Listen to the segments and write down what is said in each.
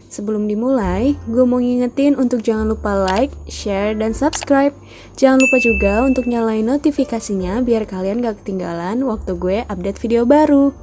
Sebelum dimulai, gue mau ngingetin untuk jangan lupa like, share, dan subscribe. Jangan lupa juga untuk nyalain notifikasinya biar kalian gak ketinggalan waktu gue update video baru.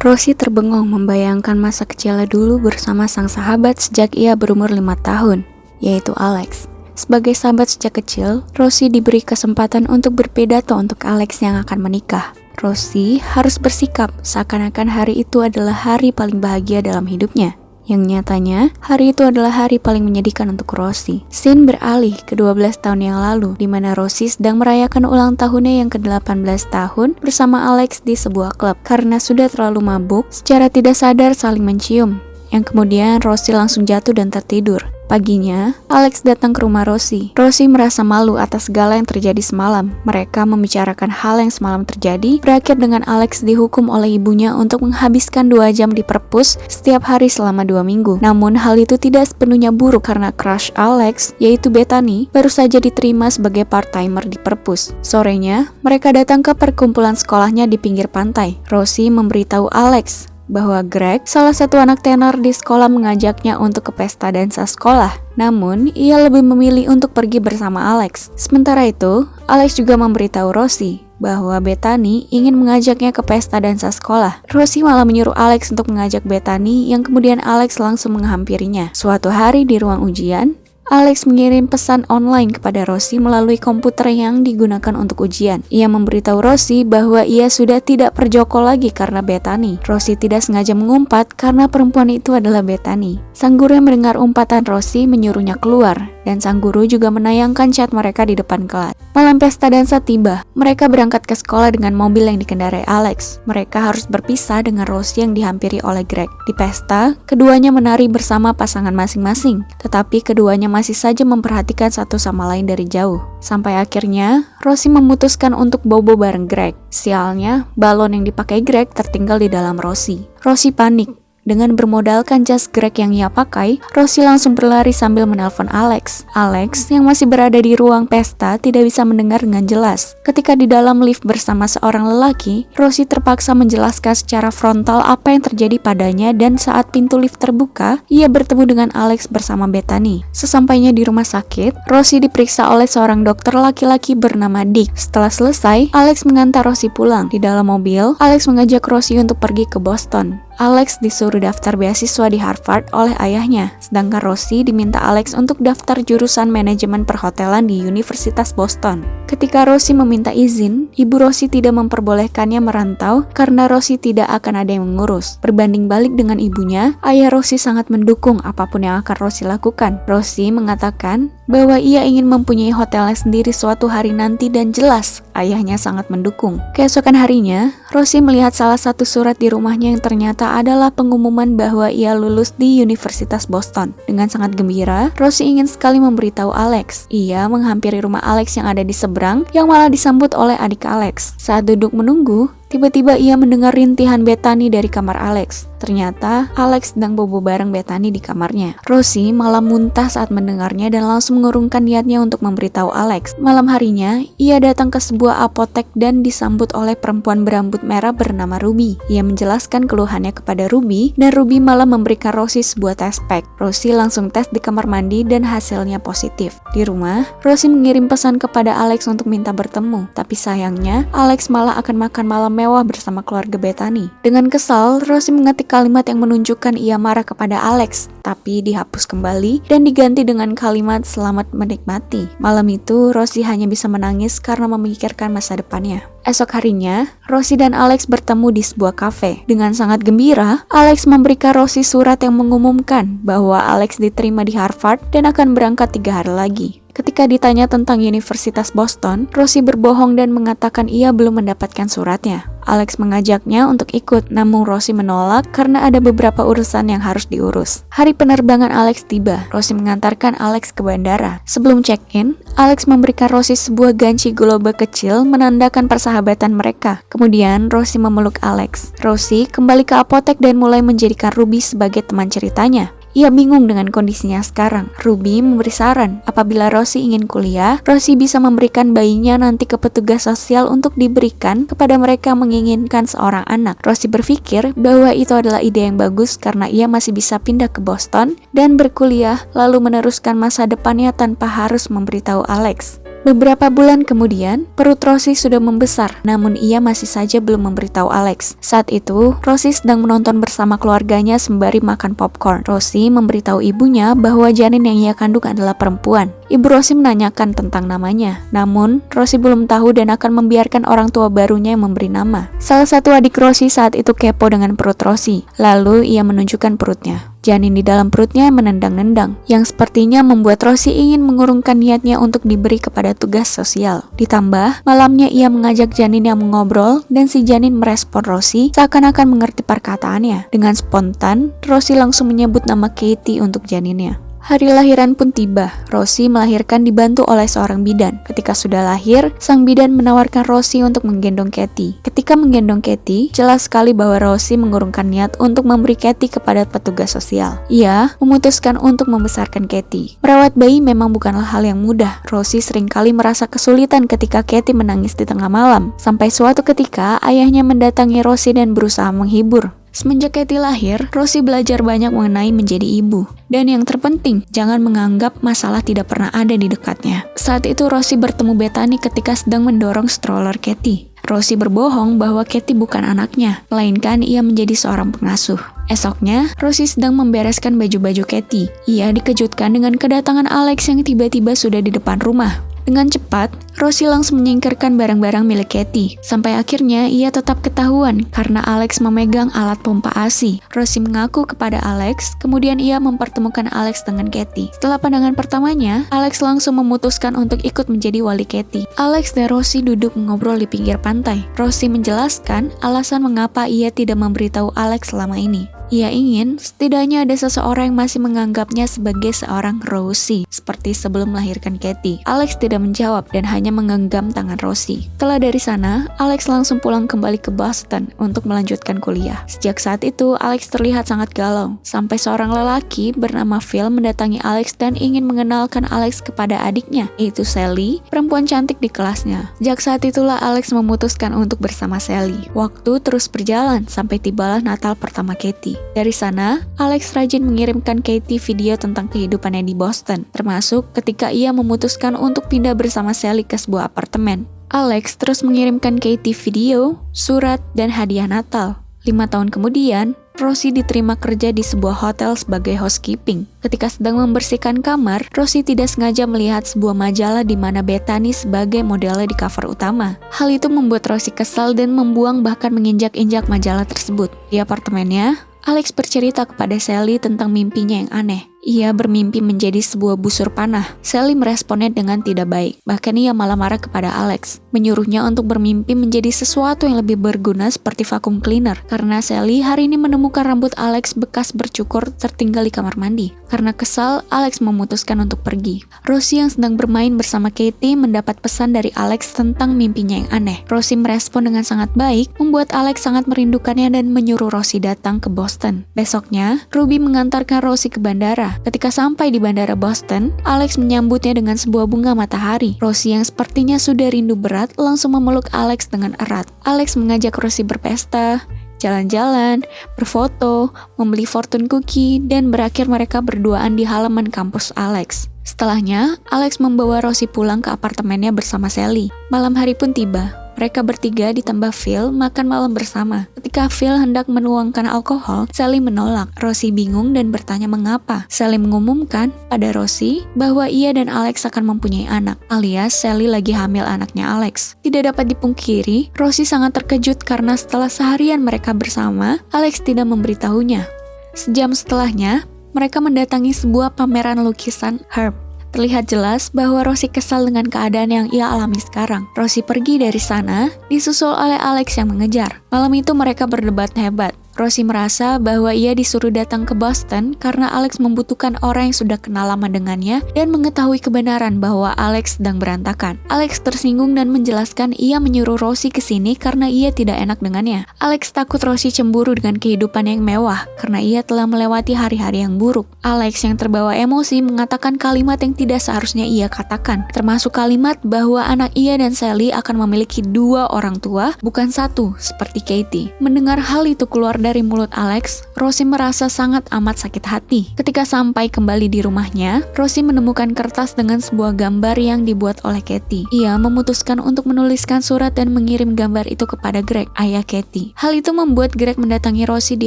Rosie terbengong membayangkan masa kecilnya dulu bersama sang sahabat sejak ia berumur 5 tahun, yaitu Alex. Sebagai sahabat sejak kecil, Rosie diberi kesempatan untuk berpidato untuk Alex yang akan menikah. Rosie harus bersikap seakan-akan hari itu adalah hari paling bahagia dalam hidupnya. Yang nyatanya, hari itu adalah hari paling menyedihkan untuk Rosie. Scene beralih ke 12 tahun yang lalu, di mana Rosie sedang merayakan ulang tahunnya yang ke-18 tahun bersama Alex di sebuah klub. Karena sudah terlalu mabuk, secara tidak sadar saling mencium. Yang kemudian Rosie langsung jatuh dan tertidur. Paginya, Alex datang ke rumah Rosie. Rosie merasa malu atas segala yang terjadi semalam. Mereka membicarakan hal yang semalam terjadi, berakhir dengan Alex dihukum oleh ibunya untuk menghabiskan 2 jam di perpus setiap hari selama 2 minggu. Namun hal itu tidak sepenuhnya buruk karena crush Alex, yaitu Bethany, baru saja diterima sebagai part-timer di perpus. Sorenya, mereka datang ke perkumpulan sekolahnya di pinggir pantai. Rosie memberitahu Alex bahwa Greg, salah satu anak tenor di sekolah, mengajaknya untuk ke pesta dansa sekolah. Namun, ia lebih memilih untuk pergi bersama Alex. Sementara itu, Alex juga memberitahu Rosie bahwa Bethany ingin mengajaknya ke pesta dansa sekolah. Rosie malah menyuruh Alex untuk mengajak Bethany, yang kemudian Alex langsung menghampirinya. Suatu hari di ruang ujian, Alex mengirim pesan online kepada Rosie melalui komputer yang digunakan untuk ujian. Ia memberitahu Rosie bahwa ia sudah tidak perjoko lagi karena Bethany. Rosie tidak sengaja mengumpat karena perempuan itu adalah Bethany. Sang guru yang mendengar umpatan Rosie menyuruhnya keluar, dan sang guru juga menayangkan chat mereka di depan kelas. Malam pesta dansa tiba. Mereka berangkat ke sekolah dengan mobil yang dikendarai Alex. Mereka harus berpisah dengan Rosie yang dihampiri oleh Greg. Di pesta, keduanya menari bersama pasangan masing-masing, tetapi keduanya masih saja memperhatikan satu sama lain dari jauh. Sampai akhirnya, Rosie memutuskan untuk bobo bareng Greg. Sialnya, balon yang dipakai Greg tertinggal di dalam Rosie. Rosie panik. Dengan bermodalkan jas Greg yang ia pakai, Rosie langsung berlari sambil menelpon Alex. Alex, yang masih berada di ruang pesta, tidak bisa mendengar dengan jelas. Ketika di dalam lift bersama seorang lelaki, Rosie terpaksa menjelaskan secara frontal apa yang terjadi padanya, dan saat pintu lift terbuka, ia bertemu dengan Alex bersama Bethany. Sesampainya di rumah sakit, Rosie diperiksa oleh seorang dokter laki-laki bernama Dick. Setelah selesai, Alex mengantar Rosie pulang. Di dalam mobil, Alex mengajak Rosie untuk pergi ke Boston. Alex disuruh daftar beasiswa di Harvard oleh ayahnya, sedangkan Rosie diminta Alex untuk daftar jurusan manajemen perhotelan di Universitas Boston. Ketika Rosie meminta izin, ibu Rosie tidak memperbolehkannya merantau karena Rosie tidak akan ada yang mengurus. Berbanding balik dengan ibunya, ayah Rosie sangat mendukung apapun yang akan Rosie lakukan. Rosie mengatakan bahwa ia ingin mempunyai hotelnya sendiri suatu hari nanti, dan jelas ayahnya sangat mendukung. Keesokan harinya, Rosie melihat salah satu surat di rumahnya yang ternyata adalah pengumuman bahwa ia lulus di Universitas Boston. Dengan sangat gembira, Rosie ingin sekali memberitahu Alex. Ia menghampiri rumah Alex yang ada di seberang, yang malah disambut oleh adik Alex. Saat duduk menunggu, tiba-tiba ia mendengar rintihan Bethany dari kamar Alex. Ternyata Alex sedang bobo bareng Bethany di kamarnya. Rosie malah muntah saat mendengarnya dan langsung mengurungkan niatnya untuk memberitahu Alex. Malam harinya, ia datang ke sebuah apotek dan disambut oleh perempuan berambut merah bernama Ruby. Ia menjelaskan keluhannya kepada Ruby, dan Ruby malah memberikan Rosie sebuah tes pack. Rosie langsung tes di kamar mandi dan hasilnya positif. Di rumah, Rosie mengirim pesan kepada Alex untuk minta bertemu. Tapi sayangnya, Alex malah akan makan malam mewah bersama keluarga Bethany. Dengan kesal, Rosie mengetik kalimat yang menunjukkan ia marah kepada Alex, tapi dihapus kembali dan diganti dengan kalimat "selamat menikmati". Malam itu, Rosie hanya bisa menangis karena memikirkan masa depannya. Esok harinya, Rosie dan Alex bertemu di sebuah kafe. Dengan sangat gembira, Alex memberikan Rosie surat yang mengumumkan bahwa Alex diterima di Harvard dan akan berangkat 3 hari lagi. Ketika ditanya tentang Universitas Boston, Rosie berbohong dan mengatakan ia belum mendapatkan suratnya. Alex mengajaknya untuk ikut, namun Rosie menolak karena ada beberapa urusan yang harus diurus. Hari penerbangan Alex tiba. Rosie mengantarkan Alex ke bandara. Sebelum check-in, Alex memberikan Rosie sebuah ganci globe kecil menandakan persahabatan mereka. Kemudian Rosie memeluk Alex. Rosie kembali ke apotek dan mulai menjadikan Ruby sebagai teman ceritanya. Ia bingung dengan kondisinya sekarang. Ruby memberi saran, apabila Rosie ingin kuliah, Rosie bisa memberikan bayinya nanti ke petugas sosial untuk diberikan kepada mereka yang menginginkan seorang anak. Rosie berpikir bahwa itu adalah ide yang bagus karena ia masih bisa pindah ke Boston dan berkuliah lalu meneruskan masa depannya tanpa harus memberitahu Alex. Beberapa bulan kemudian, perut Rosie sudah membesar, namun ia masih saja belum memberitahu Alex. Saat itu, Rosie sedang menonton bersama keluarganya sembari makan popcorn. Rosie memberitahu ibunya bahwa janin yang ia kandung adalah perempuan. Ibu Rosie menanyakan tentang namanya, namun Rosie belum tahu dan akan membiarkan orang tua barunya yang memberi nama. Salah satu adik Rosie saat itu kepo dengan perut Rosie, lalu ia menunjukkan perutnya. Janin di dalam perutnya menendang-nendang, yang sepertinya membuat Rosie ingin mengurungkan niatnya untuk diberi kepada tugas sosial. Ditambah, malamnya ia mengajak janin yang mengobrol dan si janin merespon Rosie seakan-akan mengerti perkataannya. Dengan spontan, Rosie langsung menyebut nama Katie untuk janinnya. Hari lahiran pun tiba. Rosie melahirkan dibantu oleh seorang bidan. Ketika sudah lahir, sang bidan menawarkan Rosie untuk menggendong Katie. Ketika menggendong Katie, jelas sekali bahwa Rosie mengurungkan niat untuk memberi Katie kepada petugas sosial. Ia memutuskan untuk membesarkan Katie. Merawat bayi memang bukanlah hal yang mudah. Rosie seringkali merasa kesulitan ketika Katie menangis di tengah malam. Sampai suatu ketika, ayahnya mendatangi Rosie dan berusaha menghibur. Semenjak Katie lahir, Rosie belajar banyak mengenai menjadi ibu. Dan yang terpenting, jangan menganggap masalah tidak pernah ada di dekatnya. Saat itu Rosie bertemu Bethany ketika sedang mendorong stroller Katie. Rosie berbohong bahwa Katie bukan anaknya, melainkan ia menjadi seorang pengasuh. Esoknya, Rosie sedang membereskan baju-baju Katie. Ia dikejutkan dengan kedatangan Alex yang tiba-tiba sudah di depan rumah. Dengan cepat, Rosie langsung menyingkirkan barang-barang milik Katie. Sampai akhirnya ia tetap ketahuan karena Alex memegang alat pompa ASI. Rosie mengaku kepada Alex, kemudian ia mempertemukan Alex dengan Katie. Setelah pandangan pertamanya, Alex langsung memutuskan untuk ikut menjadi wali Katie. Alex dan Rosie duduk mengobrol di pinggir pantai. Rosie menjelaskan alasan mengapa ia tidak memberitahu Alex selama ini. Ia ingin setidaknya ada seseorang yang masih menganggapnya sebagai seorang Rosie, seperti sebelum melahirkan Katie. Alex tidak menjawab dan hanya menggenggam tangan Rosie. Setelah dari sana, Alex langsung pulang kembali ke Boston untuk melanjutkan kuliah. Sejak saat itu, Alex terlihat sangat galau. Sampai seorang lelaki bernama Phil mendatangi Alex dan ingin mengenalkan Alex kepada adiknya, yaitu Sally, perempuan cantik di kelasnya. Sejak saat itulah Alex memutuskan untuk bersama Sally. Waktu terus berjalan sampai tibalah Natal pertama Katie. Dari sana, Alex rajin mengirimkan Katie video tentang kehidupannya di Boston, termasuk ketika ia memutuskan untuk pindah bersama Sally ke sebuah apartemen. Alex terus mengirimkan Katie video, surat, dan hadiah Natal. 5 tahun kemudian, Rosie diterima kerja di sebuah hotel sebagai housekeeping. Ketika sedang membersihkan kamar, Rosie tidak sengaja melihat sebuah majalah di mana Bethany sebagai modelnya di cover utama. Hal itu membuat Rosie kesal dan membuang bahkan menginjak-injak majalah tersebut. Di apartemennya, Alex bercerita kepada Sally tentang mimpinya yang aneh. Ia bermimpi menjadi sebuah busur panah. Sally meresponnya dengan tidak baik. Bahkan ia malah marah kepada Alex, menyuruhnya untuk bermimpi menjadi sesuatu yang lebih berguna seperti vacuum cleaner. Karena Sally hari ini menemukan rambut Alex bekas bercukur tertinggal di kamar mandi. Karena kesal, Alex memutuskan untuk pergi. Rosie yang sedang bermain bersama Katie mendapat pesan dari Alex tentang mimpinya yang aneh. Rosie merespon dengan sangat baik, membuat Alex sangat merindukannya dan menyuruh Rosie datang ke Boston. Besoknya, Ruby mengantarkan Rosie ke bandara. Ketika sampai di bandara Boston, Alex menyambutnya dengan sebuah bunga matahari. Rosie yang sepertinya sudah rindu berat langsung memeluk Alex dengan erat. Alex mengajak Rosie berpesta, jalan-jalan, berfoto, membeli fortune cookie, dan berakhir mereka berduaan di halaman kampus Alex. Setelahnya, Alex membawa Rosie pulang ke apartemennya bersama Sally. Malam hari pun tiba. Mereka bertiga ditambah Phil makan malam bersama. Ketika Phil hendak menuangkan alkohol, Sally menolak. Rosie bingung dan bertanya mengapa. Sally mengumumkan pada Rosie bahwa ia dan Alex akan mempunyai anak, alias Sally lagi hamil anaknya Alex. Tidak dapat dipungkiri, Rosie sangat terkejut karena setelah seharian mereka bersama, Alex tidak memberitahunya. Sejam setelahnya, mereka mendatangi sebuah pameran lukisan Herb. Terlihat jelas bahwa Rosie kesal dengan keadaan yang ia alami sekarang. Rosie pergi dari sana, disusul oleh Alex yang mengejar. Malam itu mereka berdebat hebat. Rosie merasa bahwa ia disuruh datang ke Boston karena Alex membutuhkan orang yang sudah kenal lama dengannya dan mengetahui kebenaran bahwa Alex sedang berantakan. Alex tersinggung dan menjelaskan ia menyuruh Rosie ke sini karena ia tidak enak dengannya. Alex takut Rosie cemburu dengan kehidupan yang mewah karena ia telah melewati hari-hari yang buruk. Alex yang terbawa emosi mengatakan kalimat yang tidak seharusnya ia katakan, termasuk kalimat bahwa anak ia dan Sally akan memiliki 2 orang tua, bukan 1, seperti Katie. Mendengar hal itu keluar dari mulut Alex, Rosie merasa sangat amat sakit hati. Ketika sampai kembali di rumahnya, Rosie menemukan kertas dengan sebuah gambar yang dibuat oleh Katie. Ia memutuskan untuk menuliskan surat dan mengirim gambar itu kepada Greg, ayah Katie. Hal itu membuat Greg mendatangi Rosie di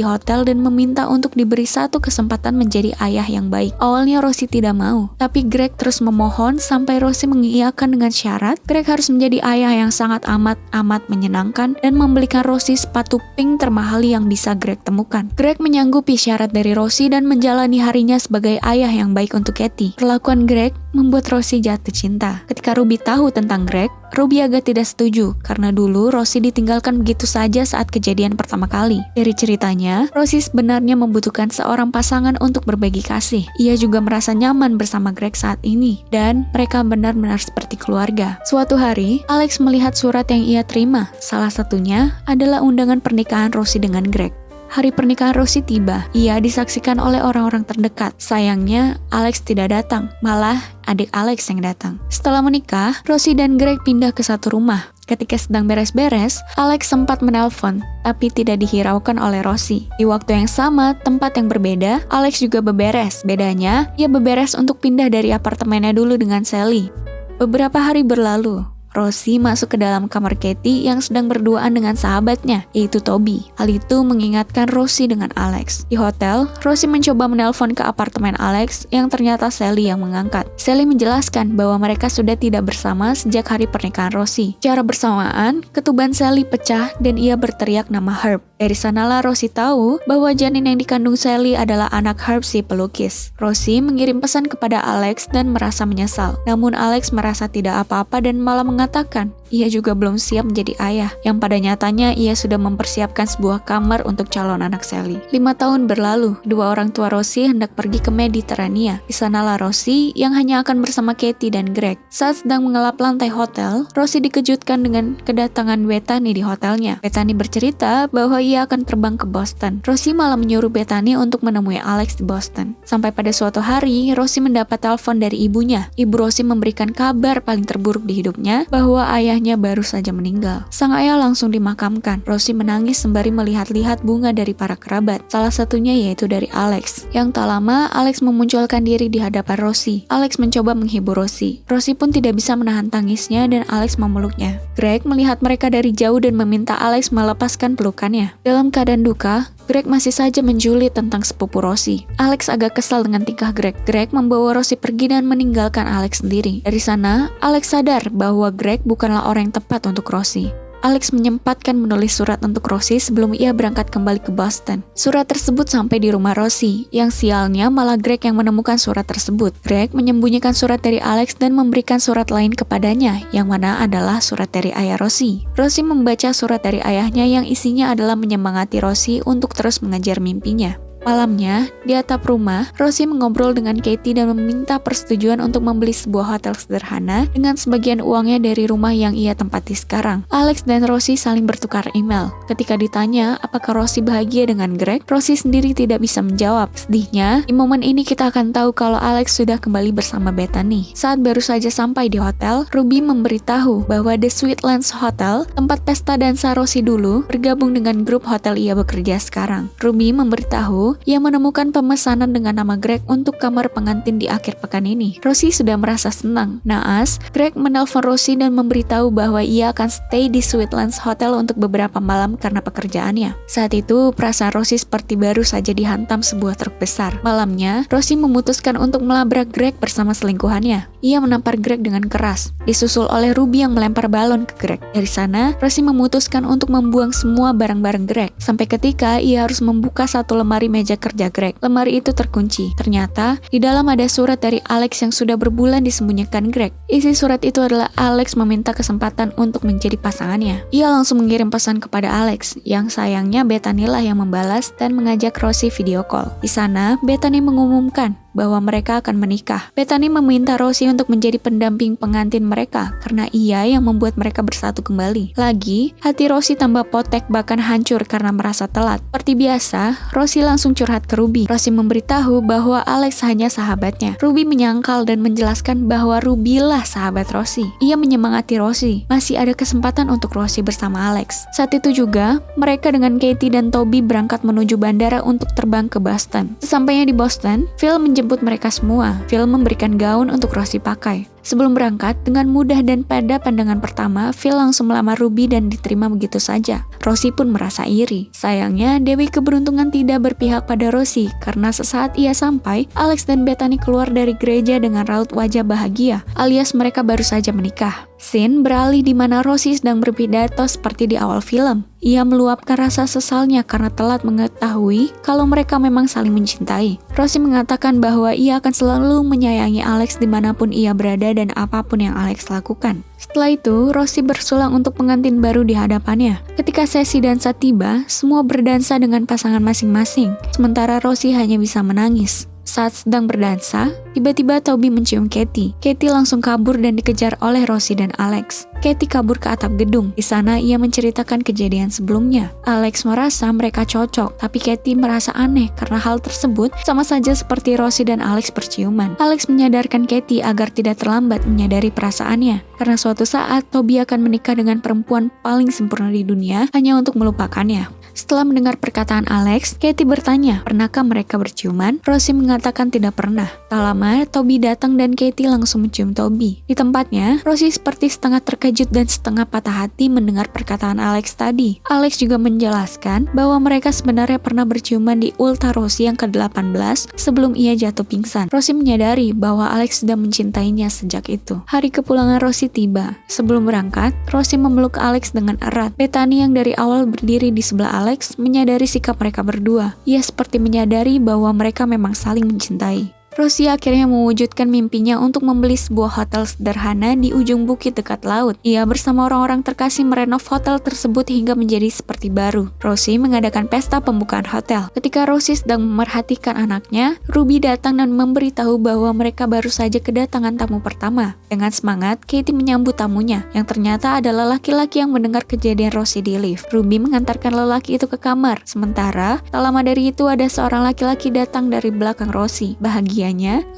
hotel dan meminta untuk diberi satu kesempatan menjadi ayah yang baik. Awalnya Rosie tidak mau, tapi Greg terus memohon sampai Rosie mengiyakan dengan syarat Greg harus menjadi ayah yang sangat amat menyenangkan dan membelikan Rosie sepatu pink termahal yang bisa Greg temukan. Greg menyanggupi syarat dari Rosie dan menjalani harinya sebagai ayah yang baik untuk Katie. Perlakuan Greg membuat Rosie jatuh cinta. Ketika Ruby tahu tentang Greg, Ruby agak tidak setuju karena dulu Rosie ditinggalkan begitu saja saat kejadian pertama kali. Dari ceritanya, Rosie sebenarnya membutuhkan seorang pasangan untuk berbagi kasih. Ia juga merasa nyaman bersama Greg saat ini dan mereka benar-benar seperti keluarga. Suatu hari, Alex melihat surat yang ia terima. Salah satunya adalah undangan pernikahan Rosie dengan Greg. Hari pernikahan Rosie tiba. Ia disaksikan oleh orang-orang terdekat. Sayangnya, Alex tidak datang. Malah, adik Alex yang datang. Setelah menikah, Rosie dan Greg pindah ke satu rumah. Ketika sedang beres-beres, Alex sempat menelpon, tapi tidak dihiraukan oleh Rosie. Di waktu yang sama, tempat yang berbeda, Alex juga beberes. Bedanya, ia beberes untuk pindah dari apartemennya dulu dengan Sally. Beberapa hari berlalu. Rosie masuk ke dalam kamar Katie yang sedang berduaan dengan sahabatnya, yaitu Toby. Hal itu mengingatkan Rosie dengan Alex. Di hotel, Rosie mencoba menelpon ke apartemen Alex yang ternyata Sally yang mengangkat. Sally menjelaskan bahwa mereka sudah tidak bersama sejak hari pernikahan Rosie. Secara bersamaan, ketuban Sally pecah dan ia berteriak nama Herb. Dari sanalah Rosie tahu bahwa janin yang dikandung Sally adalah anak Herb si pelukis. Rosie mengirim pesan kepada Alex dan merasa menyesal. Namun Alex merasa tidak apa-apa dan malah mengatakan ia juga belum siap menjadi ayah, yang pada nyatanya ia sudah mempersiapkan sebuah kamar untuk calon anak Sally. 5 tahun berlalu, 2 orang tua Rosie hendak pergi ke Mediterania. Di sanalah Rosie yang hanya akan bersama Katie dan Greg. Saat sedang mengelap lantai hotel, Rosie dikejutkan dengan kedatangan Bethany di hotelnya. Bethany bercerita bahwa ia akan terbang ke Boston. Rosie malah menyuruh Bethany untuk menemui Alex di Boston. Sampai pada suatu hari, Rosie mendapat telepon dari ibunya. Ibu Rosie memberikan kabar paling terburuk di hidupnya bahwa ayahnya baru saja meninggal. Sang ayah langsung dimakamkan. Rosie menangis sembari melihat-lihat bunga dari para kerabat. Salah satunya yaitu dari Alex. Yang tak lama, Alex memunculkan diri di hadapan Rosie. Alex mencoba menghibur Rosie. Rosie pun tidak bisa menahan tangisnya dan Alex memeluknya. Greg melihat mereka dari jauh dan meminta Alex melepaskan pelukannya. Dalam keadaan duka, Greg masih saja menjulit tentang sepupu Rosie. Alex agak kesal dengan tingkah Greg. Greg membawa Rosie pergi dan meninggalkan Alex sendiri. Dari sana, Alex sadar bahwa Greg bukanlah orang yang tepat untuk Rosie. Alex menyempatkan menulis surat untuk Rosie sebelum ia berangkat kembali ke Boston. Surat tersebut sampai di rumah Rosie, yang sialnya malah Greg yang menemukan surat tersebut. Greg menyembunyikan surat dari Alex dan memberikan surat lain kepadanya, yang mana adalah surat dari ayah Rosie. Rosie membaca surat dari ayahnya yang isinya adalah menyemangati Rosie untuk terus mengejar mimpinya. Malamnya, di atap rumah, Rosie mengobrol dengan Katie dan meminta persetujuan untuk membeli sebuah hotel sederhana dengan sebagian uangnya dari rumah yang ia tempati sekarang. Alex dan Rosie saling bertukar email. Ketika ditanya apakah Rosie bahagia dengan Greg, Rosie sendiri tidak bisa menjawab. Sedihnya, di momen ini kita akan tahu kalau Alex sudah kembali bersama Bethany. Saat baru saja sampai di hotel, Ruby memberitahu bahwa The Sweetlands Hotel, tempat pesta dansa Rosie dulu, bergabung dengan grup hotel ia bekerja sekarang. Ruby memberitahu ia menemukan pemesanan dengan nama Greg untuk kamar pengantin di akhir pekan ini. Rosie sudah merasa senang. Naas, Greg menelpon Rosie dan memberitahu bahwa ia akan stay di Sweetlands Hotel untuk beberapa malam karena pekerjaannya. Saat itu, perasaan Rosie seperti baru saja dihantam sebuah truk besar. Malamnya, Rosie memutuskan untuk melabrak Greg bersama selingkuhannya. Ia menampar Greg dengan keras, disusul oleh Ruby yang melempar balon ke Greg. Dari sana, Rosie memutuskan untuk membuang semua barang-barang Greg, sampai ketika ia harus membuka satu lemari meja meja kerja Greg. Lemari itu terkunci. Ternyata di dalam ada surat dari Alex yang sudah berbulan disembunyikan Greg. Isi surat itu adalah Alex meminta kesempatan untuk menjadi pasangannya. Ia langsung mengirim pesan kepada Alex, yang sayangnya Bethany lah yang membalas dan mengajak Rosie video call. Di sana, Bethany mengumumkan bahwa mereka akan menikah. Bethany meminta Rosie untuk menjadi pendamping pengantin mereka karena ia yang membuat mereka bersatu kembali. Lagi, hati Rosie tambah potek bahkan hancur karena merasa telat. Seperti biasa, Rosie langsung curhat ke Ruby. Rosie memberitahu bahwa Alex hanya sahabatnya. Ruby menyangkal dan menjelaskan bahwa Ruby lah sahabat Rosie. Ia menyemangati Rosie. Masih ada kesempatan untuk Rosie bersama Alex. Saat itu juga, mereka dengan Katie dan Toby berangkat menuju bandara untuk terbang ke Boston. Sesampainya di Boston, Phil menjemput mereka semua. Phil memberikan gaun untuk Rosie pakai. Sebelum berangkat, dengan mudah dan pada pandangan pertama, Phil langsung melamar Ruby dan diterima begitu saja. Rosie pun merasa iri. Sayangnya, Dewi Keberuntungan tidak berpihak pada Rosie, karena sesaat ia sampai, Alex dan Bethany keluar dari gereja dengan raut wajah bahagia, alias mereka baru saja menikah. Scene beralih di mana Rosie sedang berpidato seperti di awal film. Ia meluapkan rasa sesalnya karena telat mengetahui kalau mereka memang saling mencintai. Rosie mengatakan bahwa ia akan selalu menyayangi Alex dimanapun ia berada dan apapun yang Alex lakukan. Setelah itu, Rosie bersulang untuk pengantin baru di hadapannya. Ketika sesi dansa tiba, semua berdansa dengan pasangan masing-masing, sementara Rosie hanya bisa menangis. Saat sedang berdansa, tiba-tiba Toby mencium Katie. Katie langsung kabur dan dikejar oleh Rosie dan Alex. Katie kabur ke atap gedung. Di sana ia menceritakan kejadian sebelumnya. Alex merasa mereka cocok, tapi Katie merasa aneh karena hal tersebut sama saja seperti Rosie dan Alex berciuman. Alex menyadarkan Katie agar tidak terlambat menyadari perasaannya, karena suatu saat Toby akan menikah dengan perempuan paling sempurna di dunia hanya untuk melupakannya. Setelah mendengar perkataan Alex, Katie bertanya, pernahkah mereka berciuman? Rosie mengatakan tidak pernah. Tak lama, Toby datang dan Katie langsung mencium Toby. Di tempatnya, Rosie seperti setengah terkejut dan setengah patah hati mendengar perkataan Alex tadi. Alex juga menjelaskan bahwa mereka sebenarnya pernah berciuman di ulta Rosie yang ke-18 sebelum ia jatuh pingsan. Rosie menyadari bahwa Alex sudah mencintainya sejak itu. Hari kepulangan Rosie tiba. Sebelum berangkat, Rosie memeluk Alex dengan erat. Bethany yang dari awal berdiri di sebelah Alex menyadari sikap mereka berdua. Ia seperti menyadari bahwa mereka memang saling mencintai. Rosie akhirnya mewujudkan mimpinya untuk membeli sebuah hotel sederhana di ujung bukit dekat laut. Ia bersama orang-orang terkasih merenov hotel tersebut hingga menjadi seperti baru. Rosie mengadakan pesta pembukaan hotel. Ketika Rosie sedang memerhatikan anaknya, Ruby datang dan memberitahu bahwa mereka baru saja kedatangan tamu pertama. Dengan semangat, Katie menyambut tamunya, yang ternyata adalah laki-laki yang mendengar kejadian Rosie di lift. Ruby mengantarkan lelaki itu ke kamar. Sementara, tak lama dari itu ada seorang laki-laki datang dari belakang Rosie. Bahagia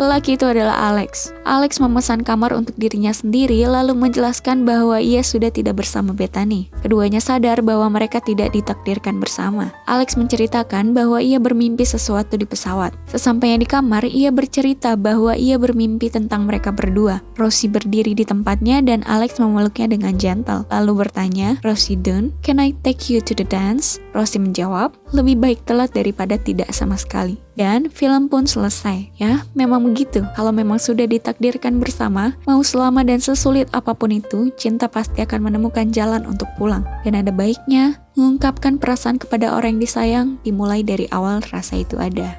lelaki itu adalah Alex. Alex memesan kamar untuk dirinya sendiri lalu menjelaskan bahwa ia sudah tidak bersama Bethany. Keduanya sadar bahwa mereka tidak ditakdirkan bersama. Alex menceritakan bahwa ia bermimpi sesuatu di pesawat. Sesampainya di kamar, ia bercerita bahwa ia bermimpi tentang mereka berdua. Rosie berdiri di tempatnya dan Alex memeluknya dengan gentle. Lalu bertanya, "Rosie Dunn, can I take you to the dance?" Rosie menjawab, "Lebih baik telat daripada tidak sama sekali." Dan film pun selesai. Ya, memang begitu. Kalau memang sudah ditakdirkan bersama, mau selama dan sesulit apapun itu, cinta pasti akan menemukan jalan untuk pulang. Dan ada baiknya, mengungkapkan perasaan kepada orang yang disayang dimulai dari awal rasa itu ada.